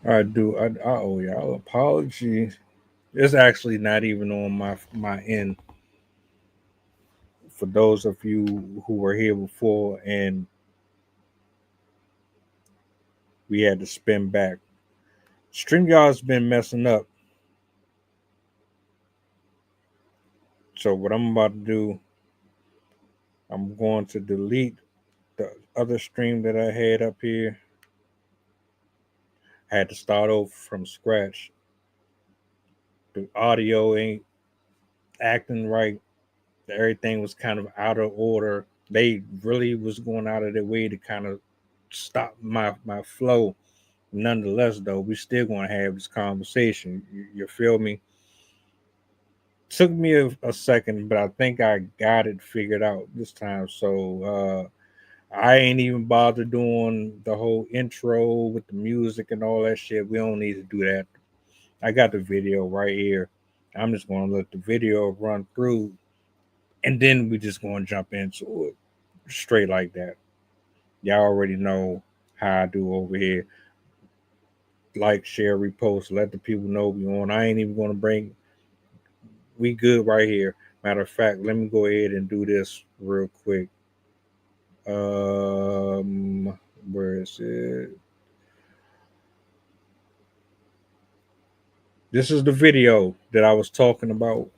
I owe y'all apology. It's actually not even on my end. For those of you who were here before and we had to spin back. StreamYard's been messing up. So what I'm about to do, I'm going to delete the other stream that I had up here. I had to start over from scratch. The audio ain't acting right. Everything was kind of out of order. They really was going out of their way to kind of stop my flow. Nonetheless, though, we still gonna have this conversation. You feel me? Took me a second, but I think I got it figured out this time. So I ain't even bothered doing the whole intro with the music and all that shit. We don't need to do that. I got the video right here. I'm just gonna let the video run through, and then we just gonna jump into it straight like that. Y'all already know how I do over here. Like, share, repost, let the people know we on. I ain't even gonna bring. We good right here. Matter of fact, let me go ahead and do this real quick. Where is it? This is the video that I was talking about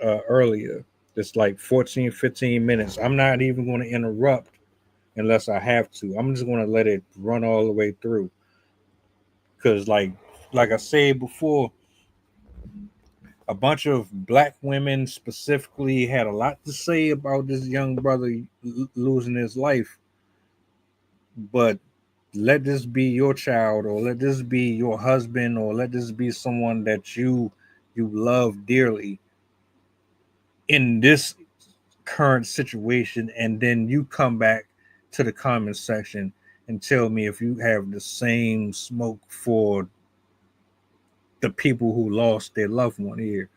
earlier. It's like 14, 15 minutes. I'm not even going to interrupt unless I have to. I'm just going to let it run all the way through. Because, like I said before, a bunch of black women specifically had a lot to say about this young brother losing his life. But let this be your child, or let this be your husband, or let this be someone that you love dearly in this current situation, and then you come back to the comment section and tell me if you have the same smoke for the people who lost their loved one here.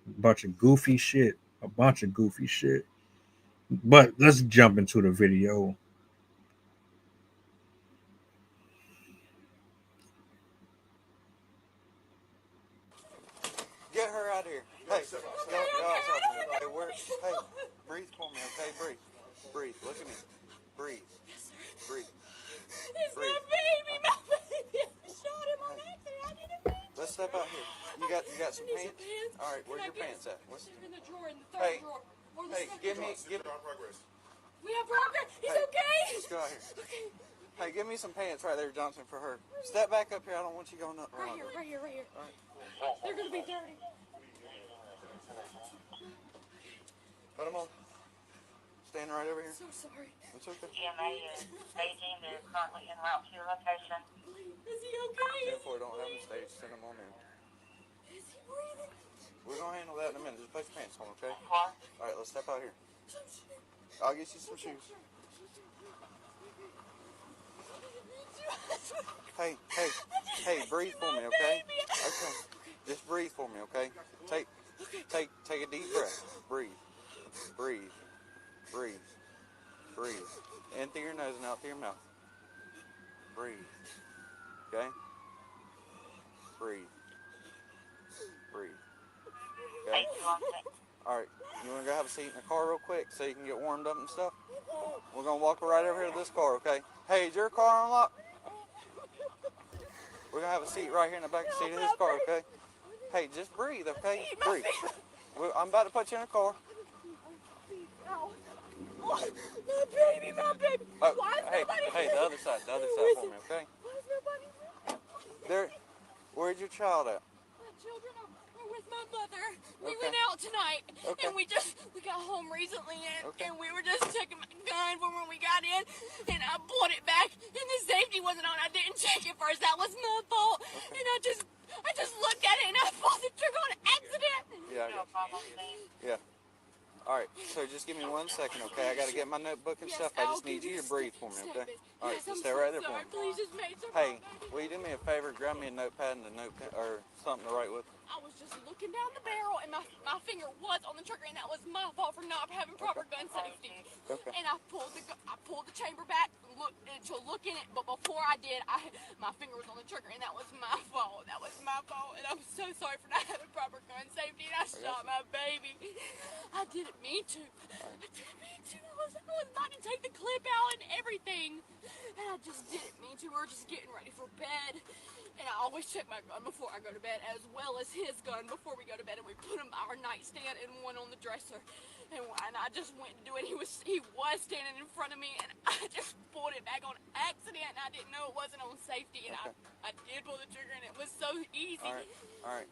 A bunch of goofy shit. A bunch of goofy shit. But let's jump into the video. Get her out of here. Hey, go outside. Hey, hey, breathe for me, okay? Breathe. Breathe. Look at me. Breathe. Breathe. It's my baby, my baby. I shot him on accident. I didn't mean to. Let's step out here. You got some pants? All right, where's your pants at? They're in the drawer, in the third drawer. Or the second drawer. Progress. We have progress. He's okay. Let's go out here. Okay. Hey, give me some pants right there, Johnson, for her. Step back up here. I don't want you going up. Right here. All right. They're going to be dirty. Put them on. Stand right over here. So sorry. It's okay. EMA is staging. They're currently en route to your location. Is he okay? Therefore, don't have them staged. Send them on in. Is he breathing? We're going to handle that in a minute. Just put your pants on, okay? Car. All right, let's step out here. I'll get you some shoes. Hey, breathe for me, okay? Okay. Just breathe for me, okay? Take a deep breath. Breathe. In through your nose and out through your mouth. Breathe. Okay? Breathe. Okay? Alright, you want to go have a seat in the car real quick so you can get warmed up and stuff? We're going to walk right over here to this car, okay? Hey, is your car unlocked? We're going to have a seat right here in the back seat of his car, okay? Hey, just breathe, okay? Breathe. I'm about to put you in a car. My baby. Hey, the other side for me, okay? Why is nobody There. Where's your child at? My children are with my mother. We Okay. went out tonight, Okay. and we got home recently, and we were just checking my gun for when we got in, and I pulled it back, and the safety wasn't on. I didn't check it first. That was my fault, and I just looked at it, and I pulled the trigger on accident. Yeah. All right, so just give me 1 second, okay? I got to get my notebook and stuff. I just need you to breathe for me, okay? All right, just stay right there for me. Please just make sure. Hey, will you do me a favor? Grab me a notepad and a notepad or something to write with. I was just looking down the barrel, and my finger was on the trigger, and that was my fault for not having proper gun safety. Okay. And I pulled the chamber back, to look in it, but before I did, my finger was on the trigger, and that was my fault. That was my fault, and I'm so sorry for not having proper gun safety. And I shot my baby. I didn't mean to. I didn't mean to. I was about to take the clip out and everything, and I just didn't mean to. We were just getting ready for bed. And I always check my gun before I go to bed, as well as his gun before we go to bed. And we put him by our nightstand and one on the dresser. And I just went to do it. He was standing in front of me, and I just pulled it back on accident. And I didn't know it wasn't on safety, and I did pull the trigger, and it was so easy. All right.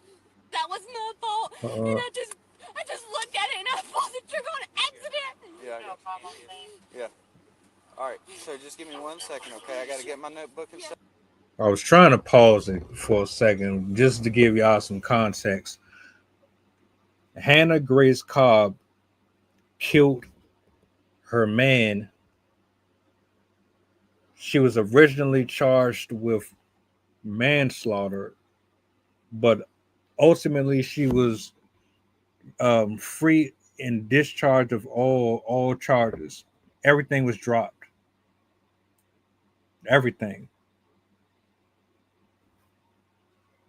That was my fault. And I just looked at it, and I pulled the trigger on accident. Yeah. No problem, please. Yeah. All right, so just give me 1 second, okay? I got to get my notebook and stuff. I was trying to pause it for a second just to give y'all some context. Hannah Grace Cobb killed her man. She was originally charged with manslaughter, but ultimately she was free and discharged of all charges. Everything was dropped. Everything.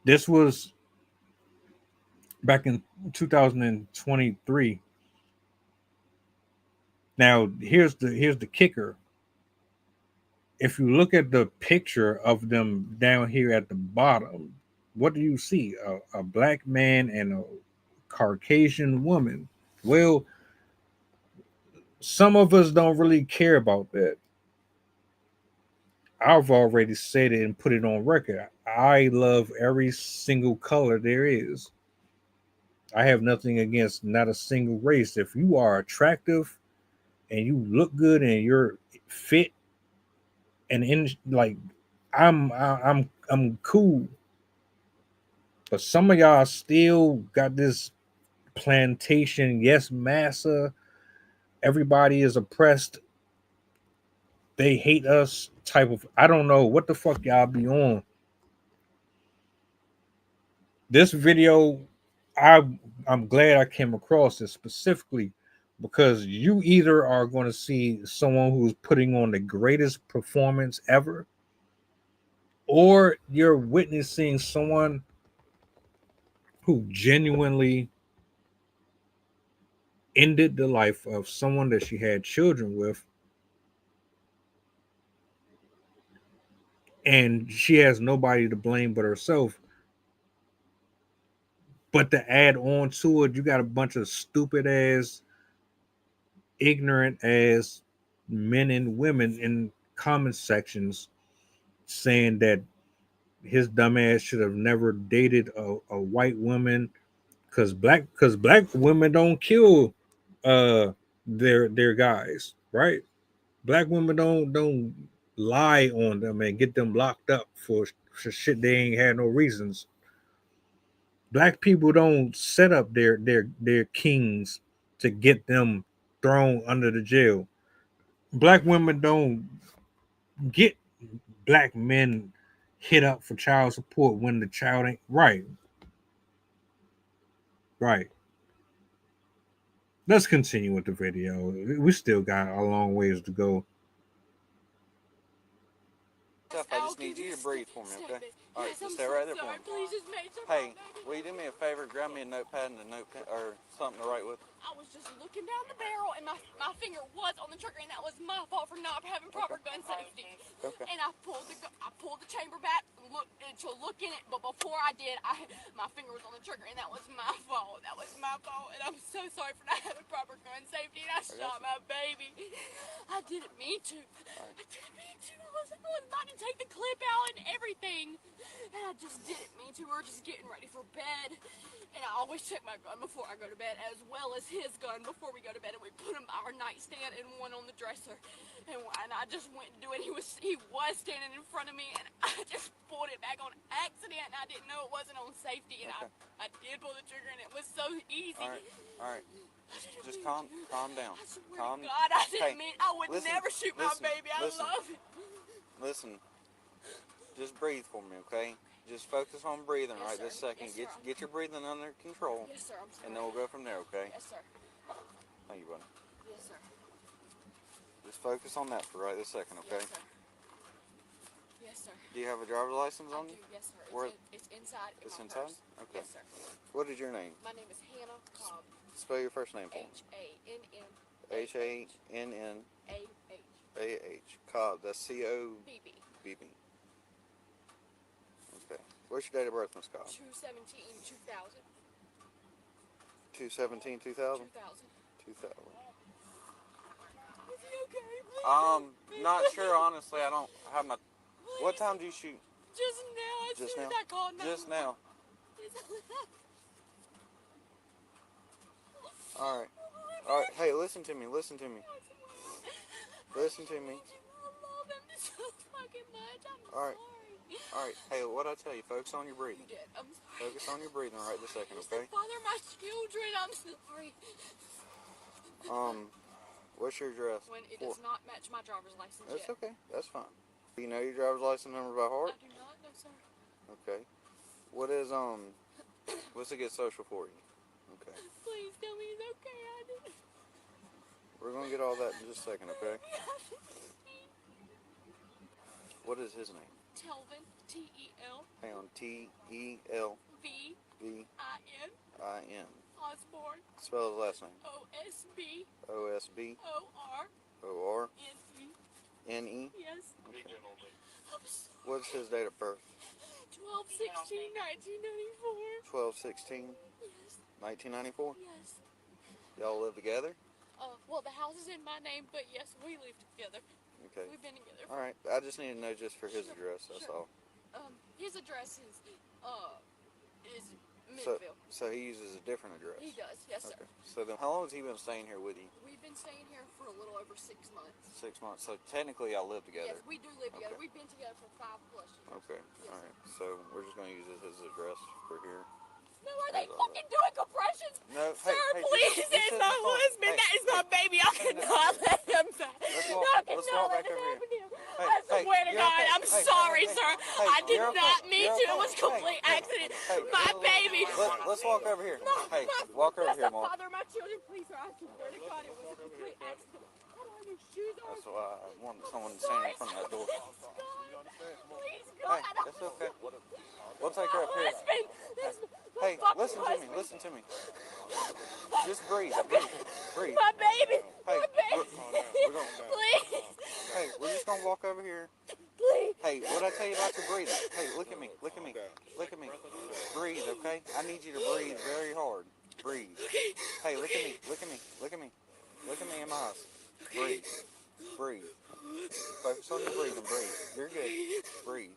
This was back in 2023. Now here's the kicker. If you look at the picture of them down here at the bottom, what do you see? A black man and a Caucasian woman. Well, some of us don't really care about that. I've already said it and put it on record. I love every single color there is. I have nothing against not a single race. If you are attractive and you look good and you're fit and in like I'm cool. But some of y'all still got this plantation, yes, massa. Everybody is oppressed. They hate us type of I don't know what the fuck y'all be on. This video, I'm glad I came across this specifically because you either are going to see someone who's putting on the greatest performance ever, or you're witnessing someone who genuinely ended the life of someone that she had children with, and she has nobody to blame but herself. But to add on to it, you got a bunch of stupid ass, ignorant ass men and women in comment sections saying that his dumb ass should have never dated a white woman because black women don't kill their guys, right? Black women don't lie on them and get them locked up for shit they ain't had no reasons. Black people don't set up their kings to get them thrown under the jail. Black women don't get black men hit up for child support when the child ain't right. Right. Let's continue with the video. We still got a long ways to go. I just need you to breathe for me, okay? All right, just stay right there for me. Please just make sure. Hey, will you do me a favor? Grab me a notepad and a notepad or something to write with. I was just looking down the barrel, and my finger was on the trigger, and that was my fault for not having proper gun safety. Okay. And I pulled the chamber back, to look in it, but before I did, my finger was on the trigger, and that was my fault. That was my fault, and I'm so sorry for not having proper gun safety. And I shot my baby. I didn't mean to. I didn't mean to. I was about to take the clip out and everything, and I just didn't mean to. We were just getting ready for bed. And I always check my gun before I go to bed, as well as his gun before we go to bed. And we put him by our nightstand and one on the dresser. And I just went to do it. He was standing in front of me, and I just pulled it back on accident. And I didn't know it wasn't on safety. And I did pull the trigger, and it was so easy. All right. Just calm down. I swear Calm. to God, I didn't Hey, mean. I would listen, never shoot my listen, baby. I listen. love it. Listen. Just breathe for me, okay? Just focus on breathing Yes, right sir. this second. Yes, sir. Get your breathing under control, Yes, sir. I'm sorry. and then we'll go from there, okay? Yes, sir. Thank you, buddy. Yes, sir. Just focus on that for right this second, okay? Yes, sir. Yes, sir. Do you have a driver's license I on do. you? Yes, sir. Where- It's inside. In It's my inside? purse. Okay. Yes, sir. What is your name? My name is Hannah Cobb. Spell your first name for me. HANN. HANNAH. Cobb. That's COBB. BB. Okay. What's your date of birth, Miss Cobb? 2/17/2000. 2/17/2000? 2000. 2000. Is he okay? Please. Not sure, honestly. I don't have my... What time do you shoot? Just now. As Just soon now? as I called 911. Just now. Alright. Alright, hey, listen to me. Listen to me. Listen to me. I love him so fucking much. I'm Alright. sorry. Alright, hey, what'd I tell you? Focus on your breathing. You did. I'm sorry. Focus on your breathing right this second, I said, okay? Father, my children. I'm sorry. What's your address? When it does not match my driver's license That's yet. okay. That's fine. Do you know your driver's license number by heart? I do not know, sir. Okay. What is, what's a good social for you? Okay. Please tell me he's okay. I didn't. We're gonna get all that in just a second, okay? What is his name? Telvin. T-E-L. Hang on. T-E-L-V-I-N. V-I-N. Osbourne. Spell his last name. O-S-B. O-S-B-O-R. O-R. N-E. N-E. Yes. Okay. I'm sorry. What's his date of birth? 12/16/1994. 12/16. Yes. 1994? Yes. Y'all live together? Well, the house is in my name, but yes, we live together. Okay. We've been together. Alright, I just need to know just for his address, that's all. His address is Midville. So he uses a different address? He does, yes, sir. Okay. So then how long has he been staying here with you? We've been staying here for a little over 6 months. 6 months. So technically y'all live together? Yes, we do live together. Okay. We've been together for 5+ years. Okay, Yes, alright. So we're just going to use his address for here. No, are they fucking doing compressions? No, Sir, hey, please, just it's sit my in the car. husband. Hey, That is my baby. I cannot let him die. Let's No, walk- I let's cannot walk let back it over happen to him. Hey, I swear to you're God, okay. I'm Hey, sorry, hey, sir. hey, I did you're not okay. mean You're to. It okay. was complete Hey, accident. hey, My baby. Let's walk over here. No, Hey, my, walk over that's here, the Mark. father of my children. Please, sir, I swear to God, it was a complete accident. I don't have any shoes on. That's why I want someone Sorry, standing in front of that door. please, Hey, God. it's okay. We'll take her up here. Husband. This Hey, fucking listen to me. husband. Listen to me. Just breathe. Breathe. My baby. Hey, My baby. we're gonna- Please. Hey, we're just gonna walk over here. Please. Hey, what'd I tell you about your breathing? Hey, look at me. Look at me. Look at me. Breathe, okay? I need you to breathe very hard. Breathe. Hey, look at me. Look at me. Look at me. Look at me in my eyes. Breathe. Breathe. Focus on your breathing. Breathe. You're good. Breathe.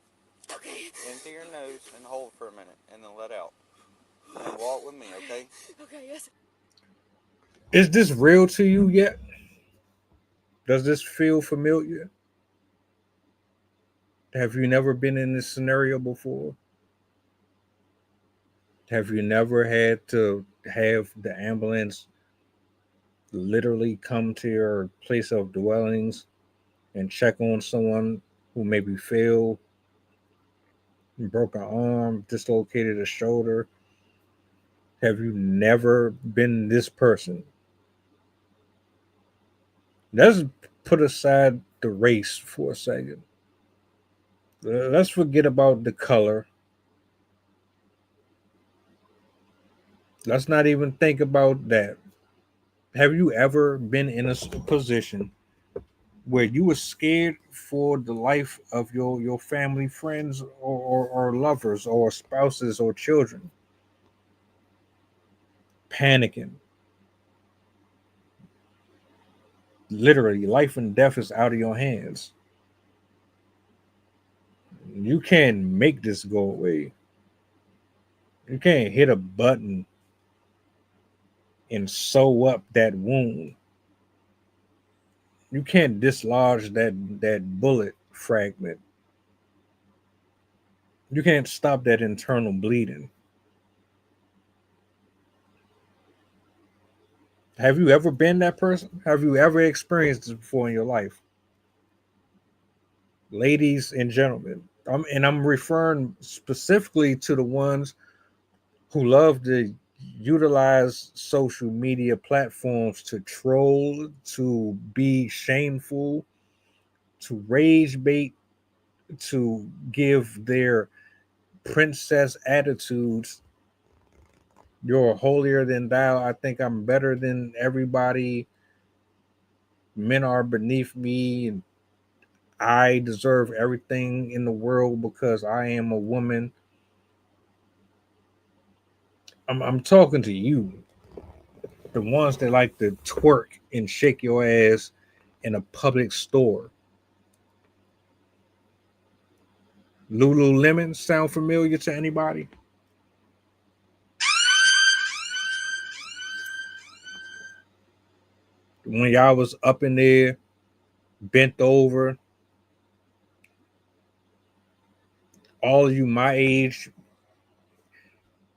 Okay. Into your nose and hold for a minute, and then let out. And walk with me, okay? Okay, yes. Is this real to you yet? Does this feel familiar? Have you never been in this scenario before? Have you never had to have the ambulance literally come to your place of dwellings and check on someone who maybe fell, broke an arm, dislocated a shoulder? Have you never been this person? Let's put aside the race for a second. Let's forget about the color. Let's not even think about that. Have you ever been in a position where you were scared for the life of your family, friends, or lovers, or spouses, or children? Panicking. Literally, life and death is out of your hands. You can't make this go away. You can't hit a button and sew up that wound. You can't dislodge that bullet fragment. You can't stop that internal bleeding. Have you ever been that person? Have you ever experienced this before in your life? Ladies and gentlemen. I'm referring specifically to the ones who love to utilize social media platforms to troll, to be shameful, to rage bait, to give their princess attitudes. You're holier than thou. I think I'm better than everybody. Men are beneath me, and I deserve everything in the world because I am a woman. I'm talking to you, the ones that like to twerk and shake your ass in a public store. Lululemon sound familiar to anybody? When y'all was up in there, bent over, all of you my age,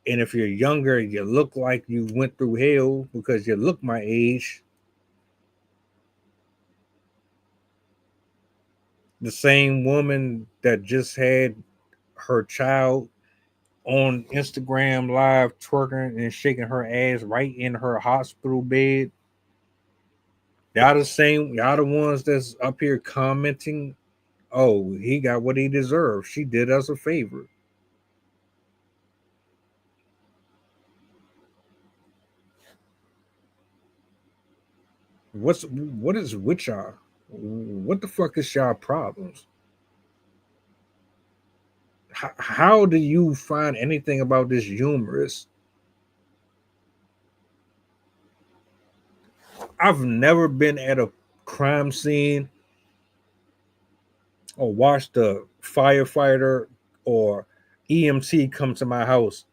and if you're younger, you look like you went through hell because you look my age. The same woman that just had her child on Instagram live twerking and shaking her ass right in her hospital bed. Y'all the same, y'all the ones that's up here commenting, oh, he got what he deserved. She did us a favor. What is with y'all? What the fuck is y'all problems? How do you find anything about this humorous? I've never been at a crime scene or watched a firefighter or EMT come to my house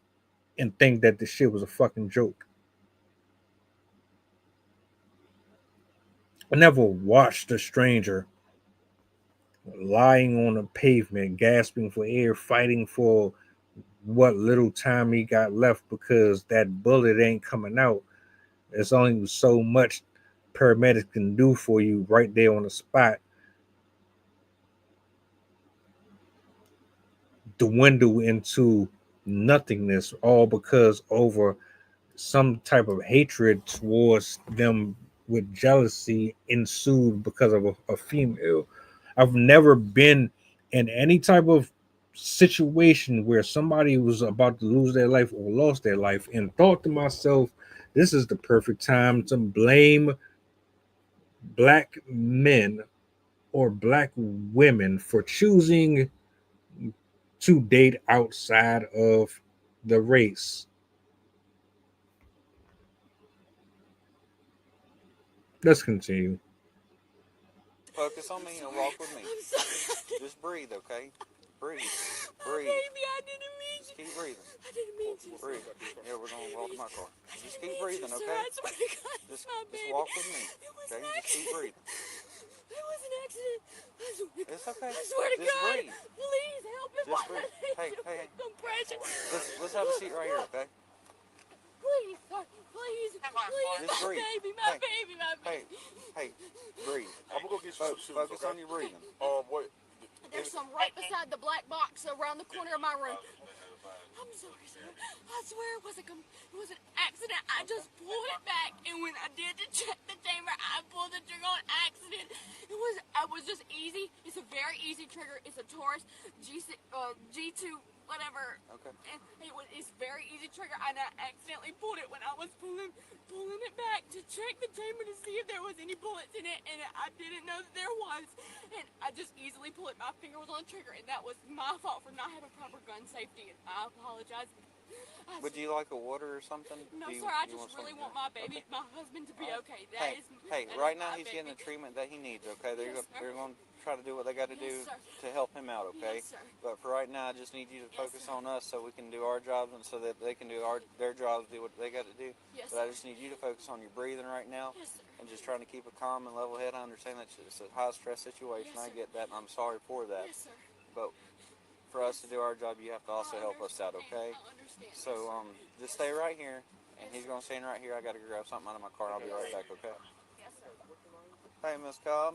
and think that this shit was a fucking joke. I never watched a stranger lying on the pavement, gasping for air, fighting for what little time he got left because that bullet ain't coming out. There's only so much paramedics can do for you right there on the spot. The window into nothingness, all because over some type of hatred towards them with jealousy ensued because of a female. I've never been in any type of situation where somebody was about to lose their life or lost their life and thought to myself, this is the perfect time to blame black men or black women for choosing to date outside of the race. Let's continue. Focus on me and walk with me. I'm sorry. Just breathe, okay? Breathe. Oh, Breathe. baby, I didn't mean Just to. keep breathing. I didn't mean to. Breathe. Yeah, we're gonna walk to my car. I Just didn't keep mean breathing, to, sir. okay? I swear to God, it's Just my just baby. walk with me. It was Okay? an Just keep accident. breathing. It was an accident. I swear, It's okay. I swear to Just God. breathe. Please help him. Just breathe. Hey, hey, hey. Compression. Let's have a seat right here, okay? Please, sir. Please, please, Just breathe. my Hey, baby, my hey, baby. hey, breathe. I'm gonna go get you some shoes. Focus Okay? on your breathing. What? There's some right beside the black box around the corner of my room. I'm sorry, sir. I swear it was an accident. I just pulled it back, and when I did to check the chamber, I pulled the trigger on accident. It was just easy. It's a very easy trigger. It's a Taurus G2 whatever. Okay. And it's very easy trigger, and I accidentally pulled it when I was pulling it back to check the chamber to see if there was any bullets in it, and I didn't know that there was, and I just easily pulled it. My finger was on the trigger, and that was my fault for not having proper gun safety, and I apologize. Would you like a water or something? No, Do sir, I you just really something want to my drink? baby, my husband to be okay. Hey, That is right now my he's baby. getting the treatment that he needs. Okay, Yes, sir. they're going to try to do what they got to Yes, do sir. to help him out. Okay, Yes, sir. but for right now, I just need you to Yes, focus sir. on us so we can do our jobs and so that they can do their jobs, do what they got to do. Yes, But I sir. just need you to focus on your breathing right now Yes, sir. and just trying to keep a calm and level head. I understand that it's a high stress situation. Yes, I sir. get that, and I'm sorry for that. Yes, sir. But for us to do our job, you have to also help us out. Okay. I understand. So just stay right here, And he's gonna stand right here. I gotta grab something out of my car. I'll be right back, okay? Yes, sir. Hey, Miss Cobb,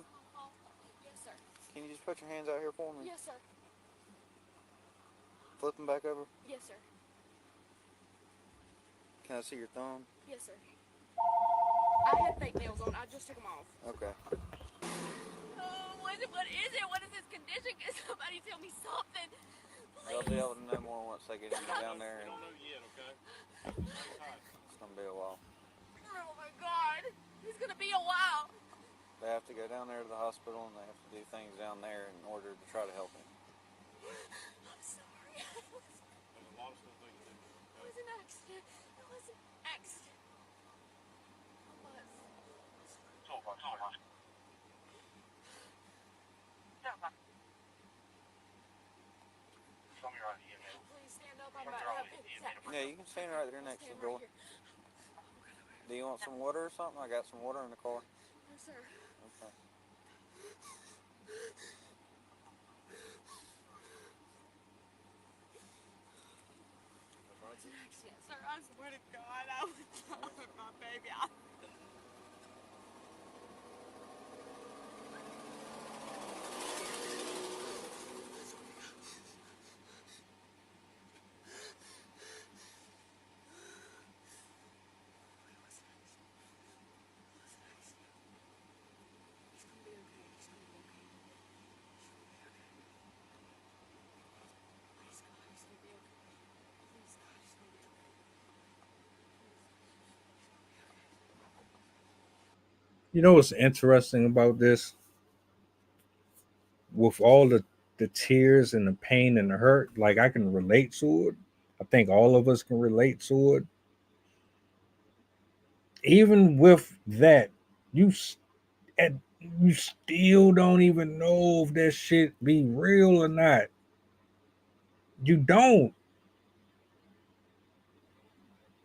Yes, sir. can you just put your hands out here for me? Yes, sir. Flip them back over. Yes, sir. Can I see your thumb? Yes, sir. I had fake nails on. I just took them off. Okay. Oh, what is it? What is this condition? Can somebody tell me something? They'll Please. be able to know more once they get you down there, and it's gonna be a while. Oh my God. It's gonna be a while. They have to go down there to the hospital, and they have to do things down there in order to try to help him. I'm sorry. It was an accident. It was an accident. It was. Please stand up. I'm about to have an attack. Yeah, you can stand right there next to Stand the door. right here. Do you want some water or something? I got some water in the car. No, sir. Okay. It's an accident, sir. I swear to God, I was done with my baby. You know what's interesting about this? With all the tears and the pain and the hurt, like I can relate to it. I think all of us can relate to it. Even with that, you you still don't even know if that shit be real or not. You don't.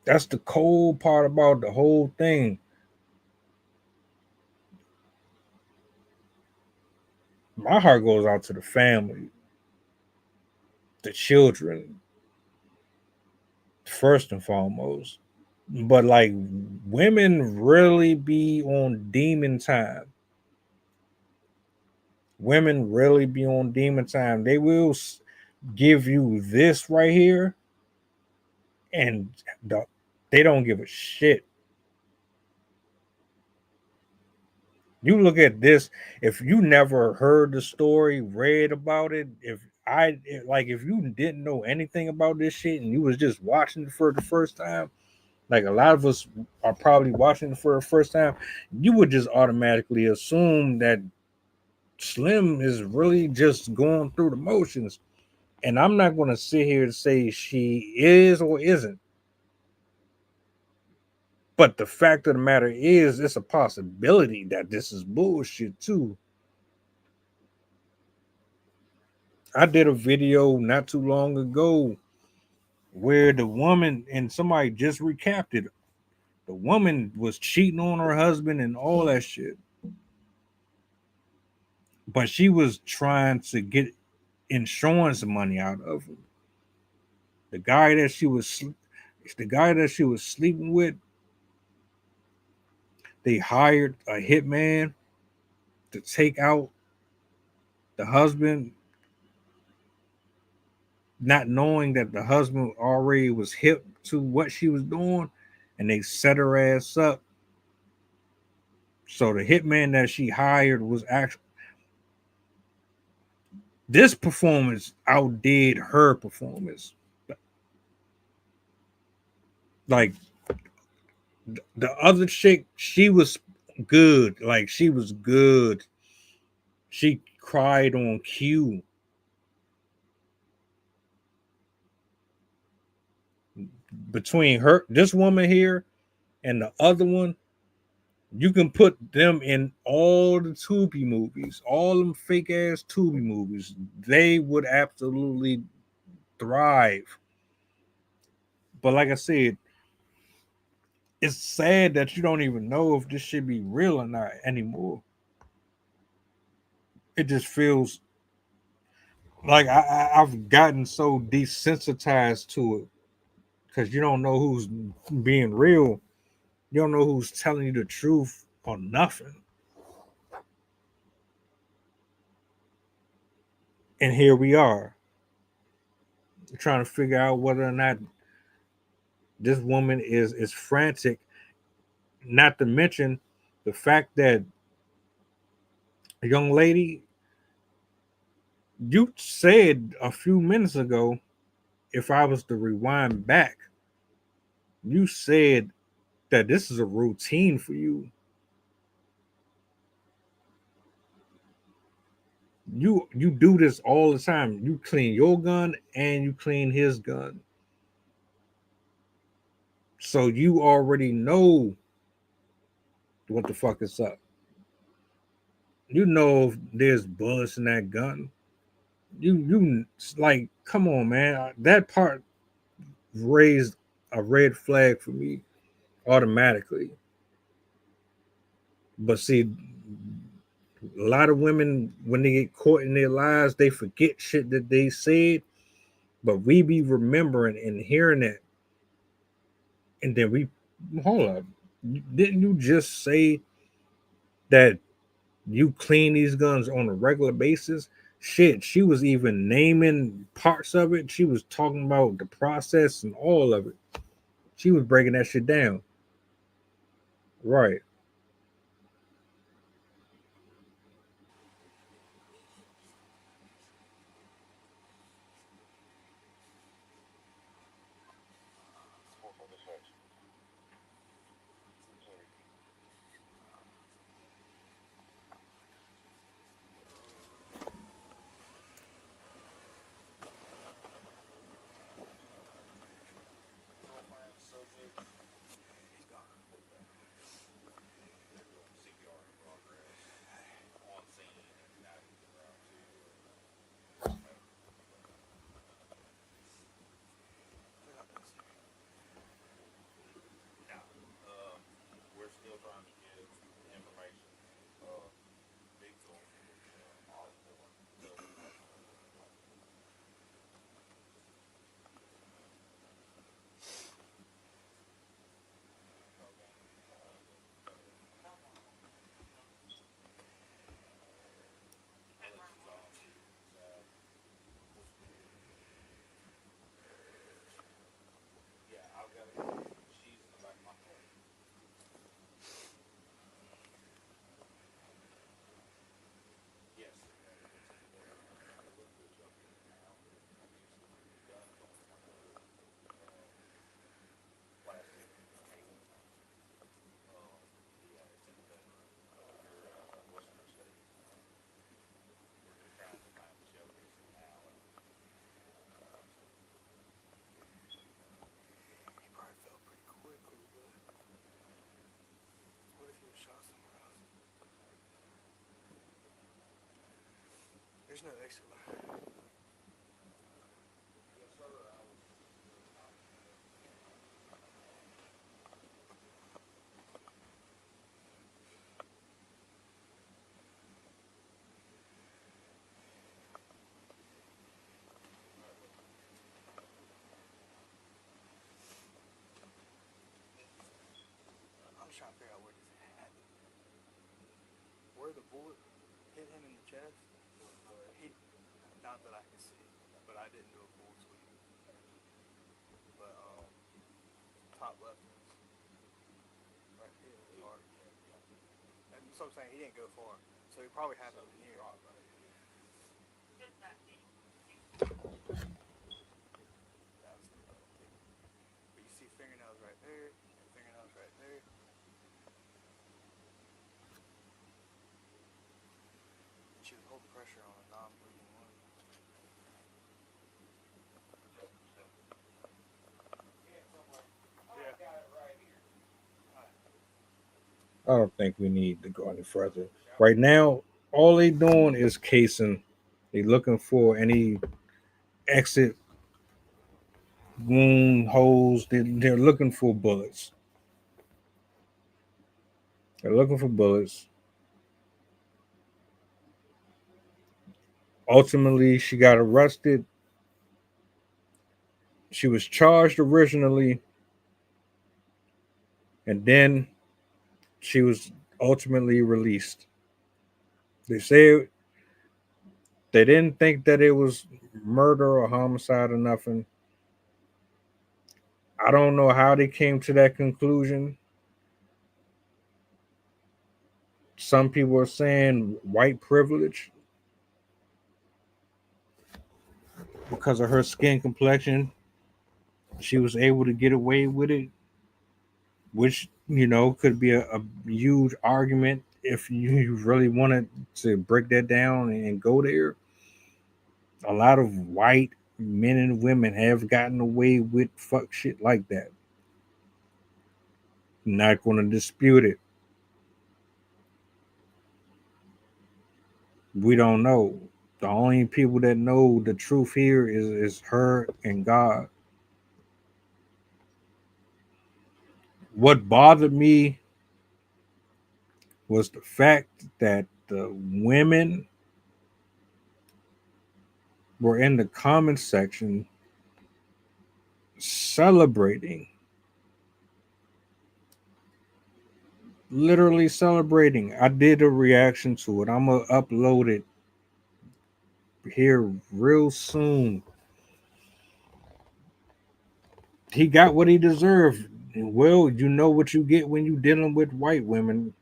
That's the cold part about the whole thing. My heart goes out to the family, the children, first and foremost. But like women really be on demon time. Women really be on demon time. They will give you this right here, and the, they don't give a shit. You look at this. If you never heard the story, read about it, if you didn't know anything about this shit and you was just watching it for the first time, like a lot of us are probably watching it for the first time, you would just automatically assume that Slim is really just going through the motions. And I'm not going to sit here and say she is or isn't. But the fact of the matter is, it's a possibility that this is bullshit too. I did a video not too long ago where the woman, and somebody just recapped it. The woman was cheating on her husband and all that shit. But she was trying to get insurance money out of him. The guy that she was the guy that she was sleeping with, they hired a hitman to take out the husband, not knowing that the husband already was hip to what she was doing, and they set her ass up. So the hitman that she hired was actually, this performance outdid her performance. Like the other chick, she was good. Like she was good. She cried on cue. Between her, this woman here, and the other one, you can put them in all the Tubi movies, all them fake ass Tubi movies. They would absolutely thrive. But like I said, it's sad that you don't even know if this should be real or not anymore. It just feels like I've gotten so desensitized to it because you don't know who's being real. You don't know who's telling you the truth or nothing. And here we are trying to figure out whether or not this woman is frantic. Not to mention the fact that a young lady, you said a few minutes ago, if I was to rewind back, you said that this is a routine for you. You do this all the time. You clean your gun and you clean his gun. So you already know what the fuck is up. You know if there's bullets in that gun. You like, come on, man. That part raised a red flag for me automatically. But see, a lot of women, when they get caught in their lies, they forget shit that they said. But we be remembering and hearing that, and then we hold up. Didn't you just say that you clean these guns on a regular basis? Shit, she was even naming parts of it. She was talking about the process and all of it. She was breaking that shit down. Right. We're still trying to get information. Victor, Osbourne. Yeah, I've got it. She's in the back of my car. Yes. Plastic. Yeah, it's in the Western State. We're just trying to find the shelters now. He probably fell pretty quickly, but what if he was shot somewhere else? There's no exit. Yes, sir. I'm just trying to figure out where this happened. Where the bullet hit him in the chest, he, not that I can see, but I didn't do a full sweep. But top left, right here, hard. And so I'm saying he didn't go far, so he probably happened in here. But you see fingernails right there, and fingernails right there. She was holding pressure on a non-bleeding wound. I don't think we need to go any further. Right now, all they doing is casing. They looking for any exit wound holes. They're looking for bullets. They're looking for bullets. Ultimately, she got arrested. She was charged originally, and then she was ultimately released. They say they didn't think that it was murder or homicide or nothing. I don't know how they came to that conclusion. Some people are saying white privilege because of her skin complexion. She was able to get away with it, which could be a huge argument if you really wanted to break that down and go there. A lot of white men and women have gotten away with fuck shit like that. Not going to dispute it. We don't know. The only people that know the truth here is her and God. What bothered me was the fact that the women were in the comment section celebrating, literally celebrating. I did a reaction to it. I'm going to upload it here real soon. He got what he deserved. Well, you know what you get when you're dealing with white women.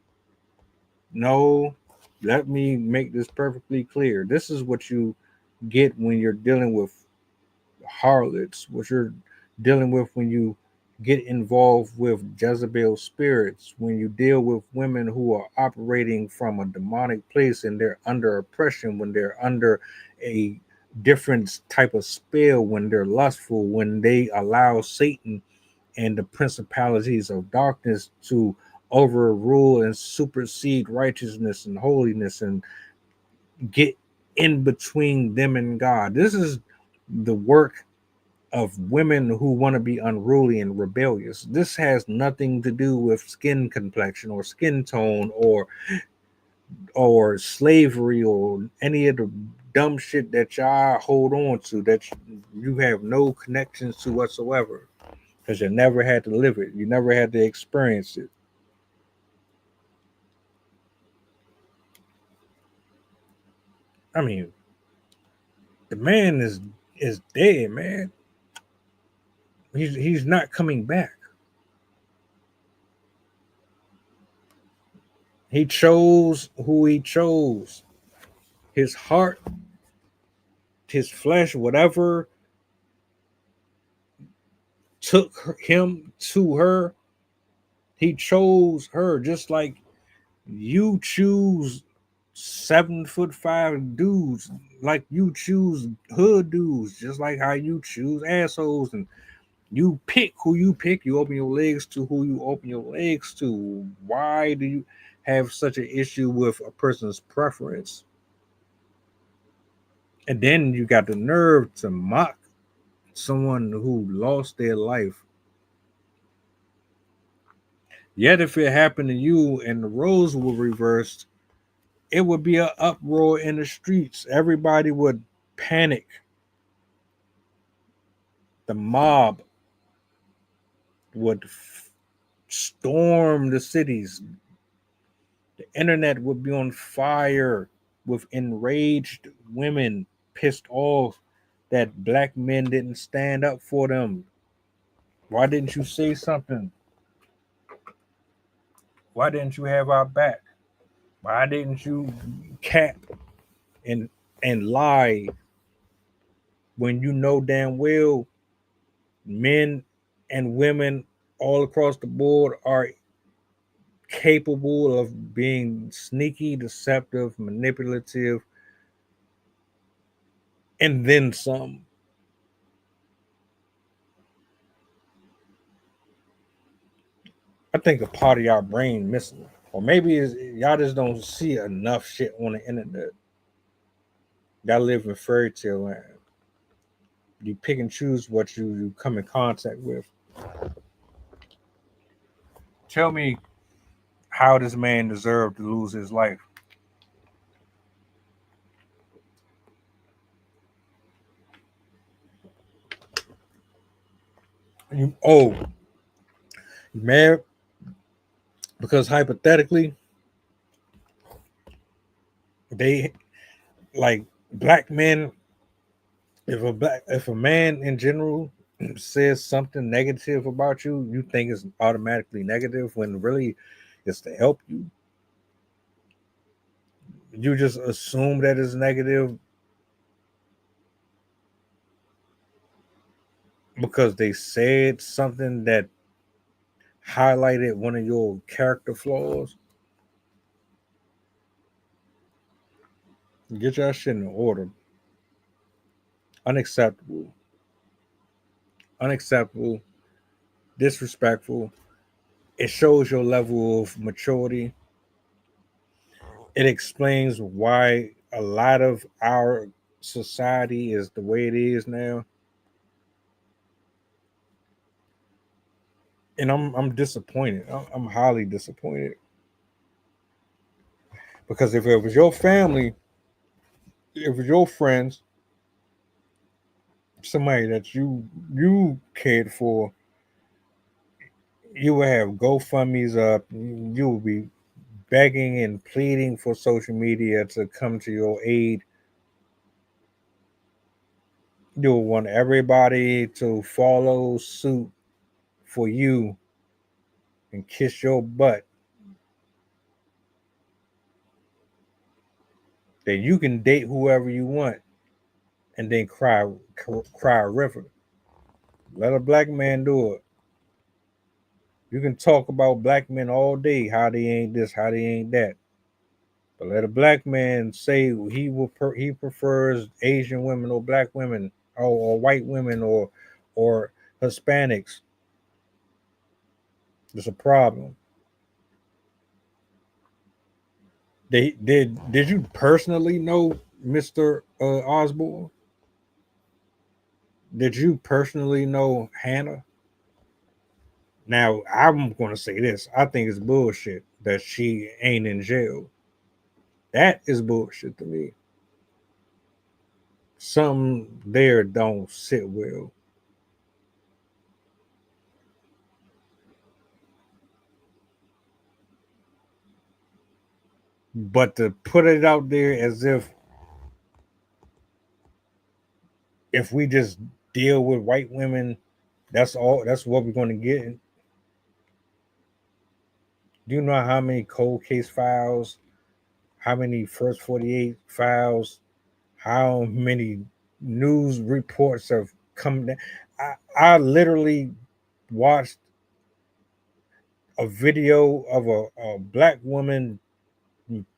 No, let me make this perfectly clear. This is what you get when you're dealing with harlots, what you're dealing with when you get involved with Jezebel spirits, when you deal with women who are operating from a demonic place and they're under oppression, when they're under a different type of spell, when they're lustful, when they allow Satan and the principalities of darkness to overrule and supersede righteousness and holiness and get in between them and God. This is the work of women who want to be unruly and rebellious. This has nothing to do with skin complexion or skin tone or slavery or any of the dumb shit that y'all hold on to that you have no connections to whatsoever because you never had to live it. You never had to experience it. I mean, the man is dead, man. He's not coming back. He chose who he chose. His heart, his flesh, whatever took him to her, he chose her just like you choose 7'5" dudes, like you choose hood dudes, just like how you choose assholes and you pick who you pick. You open your legs to who you open your legs to. Why do you have such an issue with a person's preference? And then you got the nerve to mock someone who lost their life. Yet if it happened to you and the roles were reversed, it would be an uproar in the streets. Everybody would panic. The mob would storm the cities. The internet would be on fire with enraged women pissed off that black men didn't stand up for them. Why didn't you say something? Why didn't you have our back? Why didn't you cap and lie when you know damn well men and women all across the board are capable of being sneaky, deceptive, manipulative, and then some. I think a part of y'all brain missing. Or maybe y'all just don't see enough shit on the internet. Y'all live in fairy tale land. You pick and choose what you come in contact with. Tell me how this man deserved to lose his life. You mad because hypothetically they like black men. If a man in general says something negative about you, you think it's automatically negative when really it's to help you. You just assume that it's negative because they said something that highlighted one of your character flaws. Get your shit in order. Unacceptable. Unacceptable. Disrespectful. It shows your level of maturity. It explains why a lot of our society is the way it is now. And I'm disappointed. I'm highly disappointed because if it was your family, if it was your friends, somebody that you cared for, you would have GoFundmes up. You would be begging and pleading for social media to come to your aid. You'll want everybody to follow suit for you and kiss your butt. That you can date whoever you want and then cry a river. Let a black man do it. You can talk about black men all day, how they ain't this, how they ain't that. But let a black man say he prefers Asian women or black women or white women or Hispanics. It's a problem. They did you personally know Mr. Osborne? Did you personally know Hannah? Now I'm gonna say this. I think it's bullshit that she ain't in jail. That is bullshit to me. Some there don't sit well. But to put it out there as if we just deal with white women, that's what we're gonna get. Do you know how many cold case files, how many first 48 files, how many news reports have come down? I literally watched a video of a black woman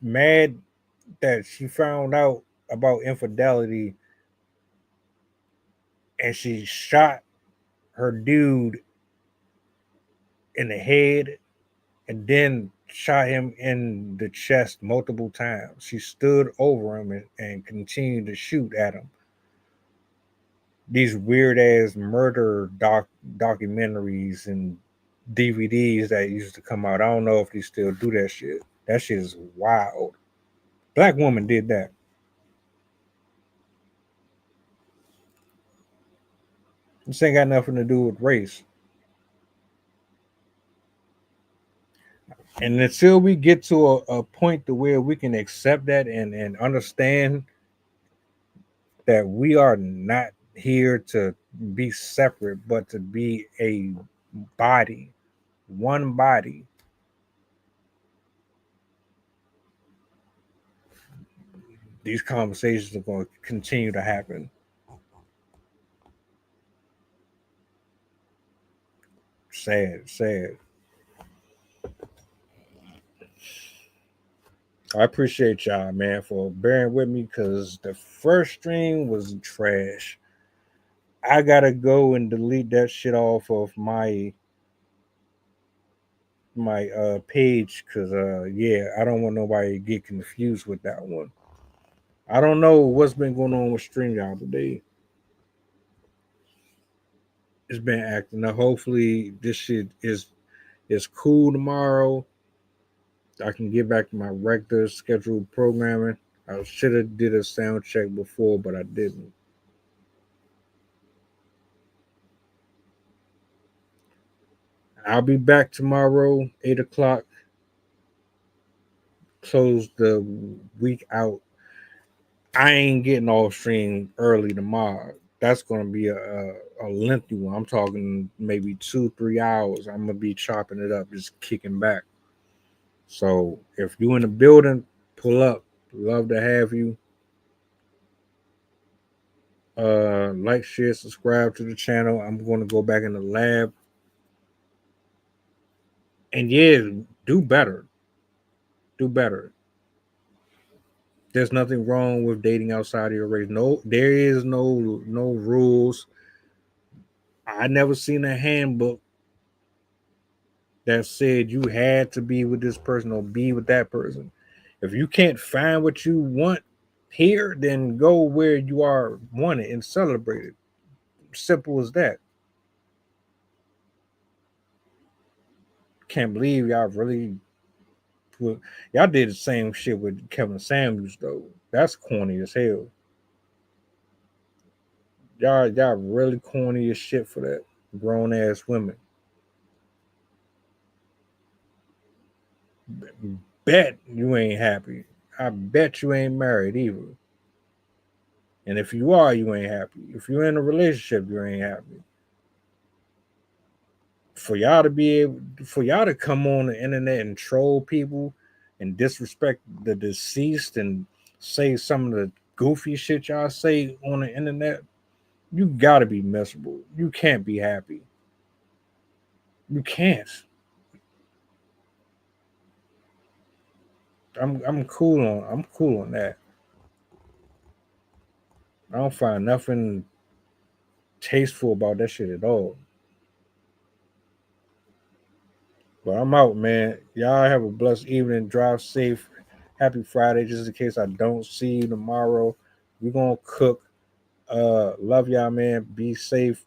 mad that she found out about infidelity and she shot her dude in the head and then shot him in the chest multiple times. She stood over him and continued to shoot at him. These weird ass murder documentaries and DVDs that used to come out. I don't know if they still do that shit. That shit is wild. Black woman did that. This ain't got nothing to do with race. And until we get to a point to where we can accept that and understand that we are not here to be separate, but to be a body, one body, these conversations are going to continue to happen. Sad, sad. I appreciate y'all, man, for bearing with me because the first stream was trash. I gotta go and delete that shit off of my page because yeah, I don't want nobody to get confused with that one. I don't know what's been going on with StreamYard today. It's been acting up. Hopefully this shit is cool tomorrow. I can get back to my regular scheduled programming. I should have did a sound check before, but I didn't. I'll be back tomorrow, 8 o'clock. Close the week out. I ain't getting off stream early tomorrow. That's gonna be a lengthy one. I'm talking maybe 2 3 hours. I'm gonna be chopping it up, just kicking back. So if you in the building, pull up. Love to have you. Like, share, subscribe to the channel. I'm gonna go back in the lab. And yeah, do better. Do better. There's nothing wrong with dating outside of your race. No, there is no rules. I never seen a handbook that said you had to be with this person or be with that person. If you can't find what you want here, then go where you are wanted and celebrated. Simple as that. Can't believe y'all really put, y'all did the same shit with Kevin Samuels though. That's corny as hell. Y'all really corny as shit for that. Grown ass women. Bet you ain't happy. I bet you ain't married either. And if you are, you ain't happy. If you're in a relationship, you ain't happy. For y'all to be able, for y'all to come on the internet and troll people and disrespect the deceased and say some of the goofy shit y'all say on the internet, you gotta be miserable. You can't be happy. You can't. I'm cool on that. I don't find nothing tasteful about that shit at all. But I'm out, man. Y'all have a blessed evening. Drive safe. Happy Friday. Just in case I don't see you tomorrow, we're gonna cook. Love y'all, man. Be safe.